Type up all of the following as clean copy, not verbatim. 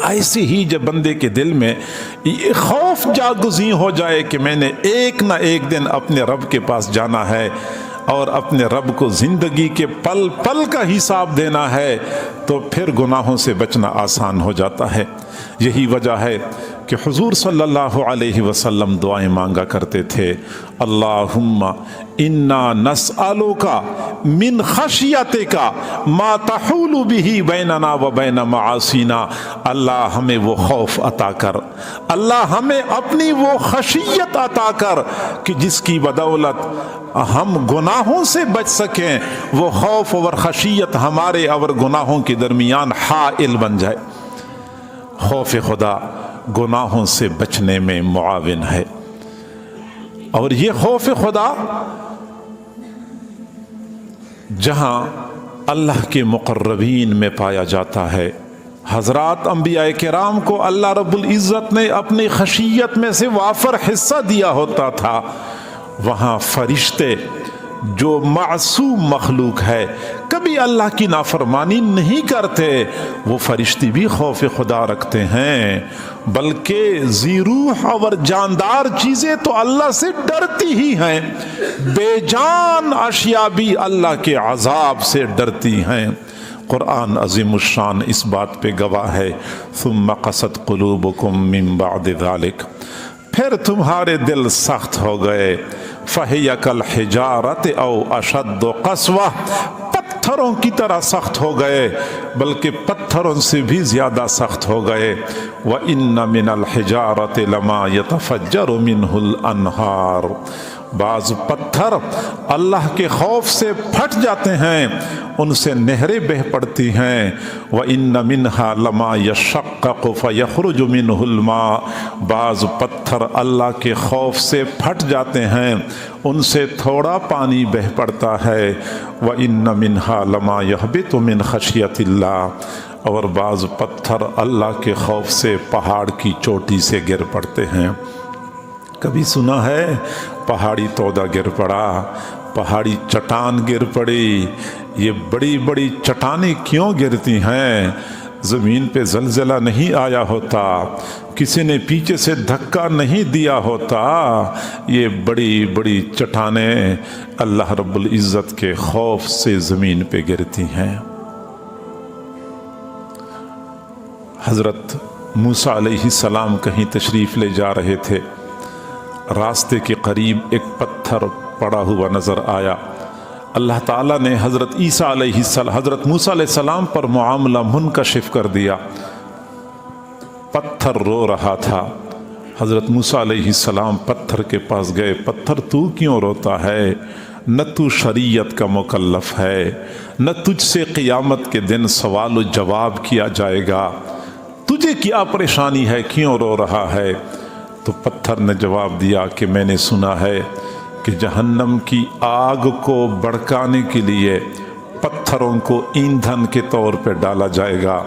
ایسے ہی جب بندے کے دل میں یہ خوف جاگزیں ہو جائے کہ میں نے ایک نہ ایک دن اپنے رب کے پاس جانا ہے اور اپنے رب کو زندگی کے پل پل کا حساب دینا ہے، تو پھر گناہوں سے بچنا آسان ہو جاتا ہے۔ یہی وجہ ہے کہ حضور صلی اللہ علیہ وسلم دعائیں مانگا کرتے تھے، اللہم انا نسألک من خشیتک ما تحول بہ بیننا و بین معاصینا، اللہ ہمیں وہ خوف عطا کر، اللہ ہمیں اپنی وہ خشیت عطا کر کہ جس کی بدولت ہم گناہوں سے بچ سکیں، وہ خوف اور خشیت ہمارے اور گناہوں کے درمیان حائل بن جائے۔ خوف خدا گناہوں سے بچنے میں معاون ہے، اور یہ خوف خدا جہاں اللہ کے مقربین میں پایا جاتا ہے۔ حضرات انبیاء کرام کو اللہ رب العزت نے اپنی خشیت میں سے وافر حصہ دیا ہوتا تھا، وہاں فرشتے جو معصوم مخلوق ہے، کبھی اللہ کی نافرمانی نہیں کرتے، وہ فرشتے بھی خوف خدا رکھتے ہیں، بلکہ ذی روح اور جاندار چیزیں تو اللہ سے ڈرتی ہی ہیں، بے جان اشیاء بھی اللہ کے عذاب سے ڈرتی ہیں۔ قرآن عظیم الشان اس بات پہ گواہ ہے، ثم قست قلوبکم من بعد ذلک، پھر تمہارے دل سخت ہو گئے، فہی کالحجارۃ او اشد قسوہ، پتھروں کی طرح سخت ہو گئے، بلکہ پتھروں سے بھی زیادہ سخت ہو گئے، وَإِنَّ مِنَ الْحِجَارَةِ لَمَا يَتَفَجَّرُ مِنْهُ الْأَنْهَارُ، بعض پتھر اللہ کے خوف سے پھٹ جاتے ہیں، ان سے نہریں بہہ پڑتی ہیں، وَإِنَّ مِنْهَا لَمَا يَشَقَّقُ فَيَخْرُجُ مِنْهُ الْمَاءُ، بعض پتھر اللہ کے خوف سے پھٹ جاتے ہیں، ان سے تھوڑا پانی بہہ پڑتا ہے، وَإِنَّ مِنْهَا لَمَا يَهْبِطُ مِنْ خَشْيَةِ اللَّهِ، اور بعض پتھر اللہ کے خوف سے پہاڑ کی چوٹی سے گر پڑتے ہیں۔ کبھی سنا ہے پہاڑی تودا گر پڑا، پہاڑی چٹان گر پڑی؟ یہ بڑی بڑی چٹانیں کیوں گرتی ہیں؟ زمین پہ زلزلہ نہیں آیا ہوتا، کسی نے پیچھے سے دھکا نہیں دیا ہوتا، یہ بڑی بڑی چٹانیں اللہ رب العزت کے خوف سے زمین پہ گرتی ہیں۔ حضرت موسیٰ علیہ السلام کہیں تشریف لے جا رہے تھے، راستے کے قریب ایک پتھر پڑا ہوا نظر آیا، اللہ تعالیٰ نے حضرت موسیٰ علیہ السلام پر معاملہ منکشف کر دیا، پتھر رو رہا تھا۔ حضرت موسیٰ علیہ السلام پتھر کے پاس گئے، پتھر تو کیوں روتا ہے؟ نہ تو شریعت کا مکلف ہے، نہ تجھ سے قیامت کے دن سوال و جواب کیا جائے گا، تجھے کیا پریشانی ہے، کیوں رو رہا ہے؟ تو پتھر نے جواب دیا کہ میں نے سنا ہے کہ جہنم کی آگ کو بھڑکانے کے لیے پتھروں کو ایندھن کے طور پہ ڈالا جائے گا،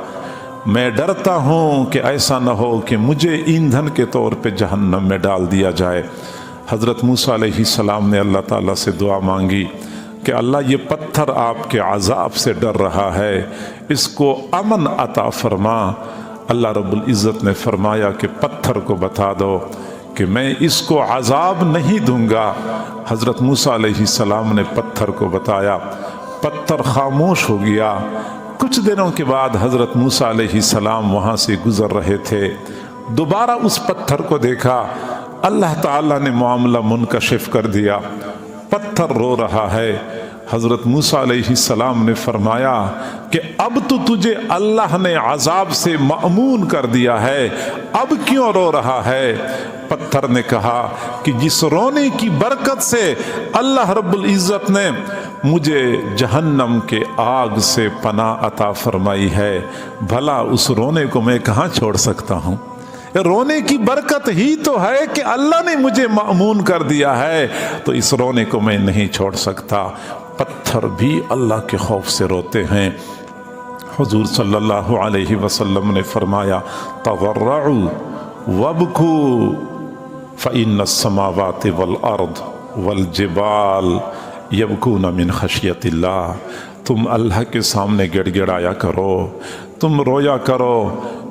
میں ڈرتا ہوں کہ ایسا نہ ہو کہ مجھے ایندھن کے طور پہ جہنم میں ڈال دیا جائے۔ حضرت موسیٰ علیہ السلام نے اللہ تعالیٰ سے دعا مانگی کہ اللہ یہ پتھر آپ کے عذاب سے ڈر رہا ہے، اس کو امن عطا فرما۔ اللہ رب العزت نے فرمایا کہ پتھر کو بتا دو کہ میں اس کو عذاب نہیں دوں گا۔ حضرت موسیٰ علیہ السلام نے پتھر کو بتایا، پتھر خاموش ہو گیا۔ کچھ دنوں کے بعد حضرت موسیٰ علیہ السلام وہاں سے گزر رہے تھے، دوبارہ اس پتھر کو دیکھا، اللہ تعالیٰ نے معاملہ منکشف کر دیا، پتھر رو رہا ہے۔ حضرت موسیٰ علیہ السلام نے فرمایا کہ اب تو تجھے اللہ نے عذاب سے مأمون کر دیا ہے، اب کیوں رو رہا ہے؟ پتھر نے کہا کہ جس رونے کی برکت سے اللہ رب العزت نے مجھے جہنم کے آگ سے پناہ عطا فرمائی ہے، بھلا اس رونے کو میں کہاں چھوڑ سکتا ہوں؟ رونے کی برکت ہی تو ہے کہ اللہ نے مجھے مأمون کر دیا ہے، تو اس رونے کو میں نہیں چھوڑ سکتا۔ پتھر بھی اللہ کے خوف سے روتے ہیں۔ حضور صلی اللہ علیہ وسلم نے فرمایا تضرعوا وابکوا فإن السماوات والأرض والجبال یبکون من خشیت اللہ، تم اللہ کے سامنے گڑ گڑایا کرو، تم رویا کرو